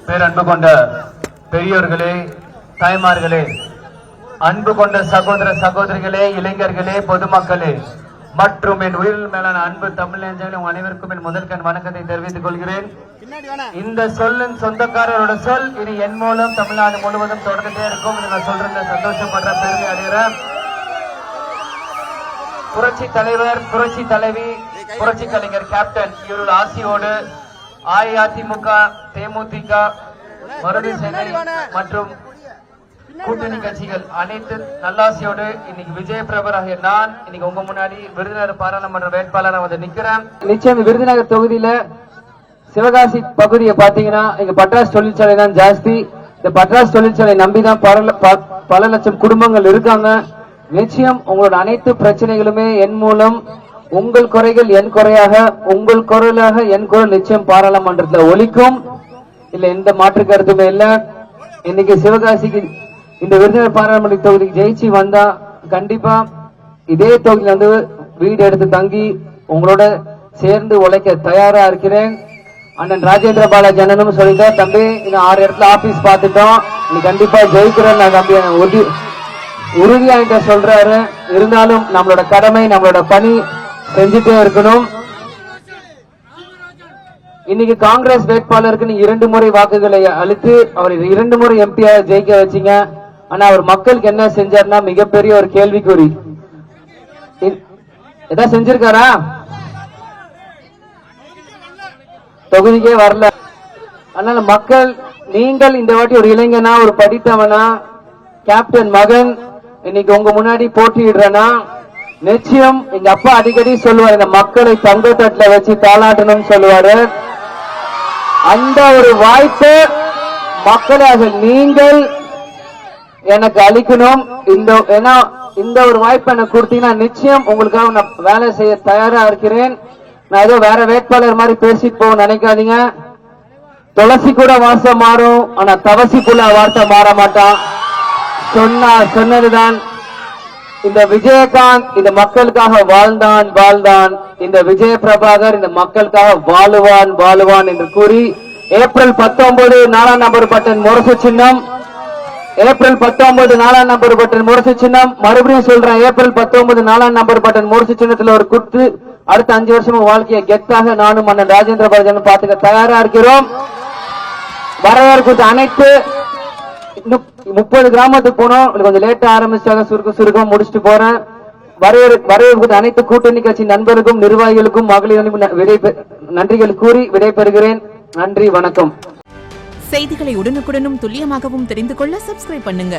பேரன்பு கொண்ட பெரியோர்களே, தாய்மார்களே, அன்பு கொண்ட சகோதர சகோதரிகளே, இளைஞர்களே, பொதுமக்களே மற்றும் என் உயிரில் மேலான அன்பு தமிழ் நெஞ்சங்களே, அனைவருக்கும் என் முதற்கண் வணக்கத்தை தெரிவித்துக் கொள்கிறேன். இந்த சொல்லின் சொந்தக்காரரோட சொல் இனி என் மூலம் தமிழ்நாடு முழுவதும் தொடர்ந்துட்டே இருக்கும். நான் சொல்றேன், சந்தோஷப்படுற, பெருமை அடைகிறேன். புரட்சி தலைவர், புரட்சி தலைவி, புரட்சி கலைஞர் கேப்டன் இவரோட ஆசியோடு அஇஅதிமுக, தேமுதிக, மருது சேனை மற்றும் கூட்டணி கட்சிகள் அனைத்து நல்லாசியோடு இன்னைக்கு விஜய பிரபராக நான் இன்னைக்கு உங்க முன்னாடி விருதுநகர் பாராளுமன்ற வேட்பாளராக வந்து நிக்கிறேன். நிச்சயம் விருதுநகர் தொகுதியில சிவகாசி பகுதியை பாத்தீங்கன்னா இங்க பட்டாசு தொழிற்சாலை தான் ஜாஸ்தி. இந்த பட்டாசு தொழிற்சாலை நம்பிதான் பல லட்சம் குடும்பங்கள் இருக்காங்க. நிச்சயம் உங்களோட அனைத்து பிரச்சனைகளுமே என் மூலம், உங்கள் குறைகள் என் குறையாக, உங்கள் குரலாக என் குரல் நிச்சயம் பாராளுமன்றத்தில் ஒலிக்கும். இல்ல எந்த மாற்று கருத்துமே இல்ல. இன்னைக்கு சிவகாசிக்கு இந்த விருதுநகர் பாராளுமன்ற தொகுதிக்கு ஜெயிச்சு வந்தா கண்டிப்பா இதே தொகுதியில வந்து வீடு எடுத்து தங்கி உங்களோட சேர்ந்து உழைக்க தயாரா இருக்கிறேன். அண்ணன் ராஜேந்திர பாலாஜி அண்ணனும் சொல்லிட்டோம், தம்பி இன்னும் 6 இடத்துல ஆபீஸ் பார்த்துட்டோம், நீ கண்டிப்பா ஜெயிக்கிறேன் நான் தம்பி உறுதியா சொல்றாரு. இருந்தாலும் நம்மளோட கடமை, நம்மளோட பணி செஞ்சுட்டே இருக்கணும். இன்னைக்கு காங்கிரஸ் வேட்பாளருக்கு நீங்க 2 முறை வாக்குகளை அளித்து அவர் 2 முறை எம்பியா ஜெயிக்க வச்சீங்க. ஆனா அவர் மக்களுக்கு என்ன செஞ்சாருன்னா மிகப்பெரிய ஒரு கேள்விக்குறி. ஏதாவது செஞ்சிருக்காரா? தொகுதிக்கே வரல. அதனால மக்கள், நீங்கள் இந்த வாட்டி ஒரு இளைஞனா, ஒரு படித்தவனா, கேப்டன் மகன் இன்னைக்கு உங்க முன்னாடி போட்டியிடுறேன்னா நிச்சயம் எங்க அப்பா அடிக்கடி சொல்லுவாரு, இந்த மக்களை தங்கத்தட்டுல வச்சு தாளாட்டணும்னு சொல்லுவாரு. அந்த ஒரு வாய்ப்பை மக்களாக நீங்கள் எனக்கு அளிக்கணும். இந்த ஒரு வாய்ப்பை எனக்கு கொடுத்தீங்கன்னா நிச்சயம் உங்களுக்காக நான் வேலை செய்ய தயாரா இருக்கிறேன். நான் ஏதோ வேற வேட்பாளர் மாதிரி பேசிட்டு போக நினைக்காதீங்க. துளசி கூட வாசம் மாறும், ஆனா தவசிக்குள்ள வார்த்தை மாற மாட்டான். சொன்னதுதான். இந்த விஜயகாந்த் இந்த மக்களுக்காக வாழ்ந்தான். இந்த விஜய பிரபாகர் இந்த மக்களுக்காக வாழுவான் என்று கூறி ஏப்ரல் 19 4ஆம் நம்பர் பட்டன் முரசு சின்னம், ஏப்ரல் 19 4ஆம் நம்பர் பட்டன் முரசு சின்னம். மறுபடியும் சொல்றேன், ஏப்ரல் 19 4ஆம் நம்பர் பட்டன் முரசு சின்னத்துல ஒரு குத்து. அடுத்த 5 வருஷமும் வாழ்க்கையை கெத்தாக நானும் அண்ணன் ராஜேந்திர பாலாஜி பாத்துக்க தயாரா இருக்கிறோம். வரவேற்க அனைத்து 30 கிராமத்துக்கு போனோம், கொஞ்சம் லேட்டா ஆரம்பிச்சாங்க, சுருக்கம் முடிச்சுட்டு போறேன். வரவேற்பு அனைத்து கூட்டணி கட்சி நண்பர்களுக்கும் நிர்வாகிகளுக்கும் மகளிர் நன்றிகள் கூறி விடைபெறுகிறேன். நன்றி, வணக்கம். செய்திகளை உடனுக்குடனும் துல்லியமாகவும் தெரிந்து கொள்ள சப்ஸ்கிரைப் பண்ணுங்க.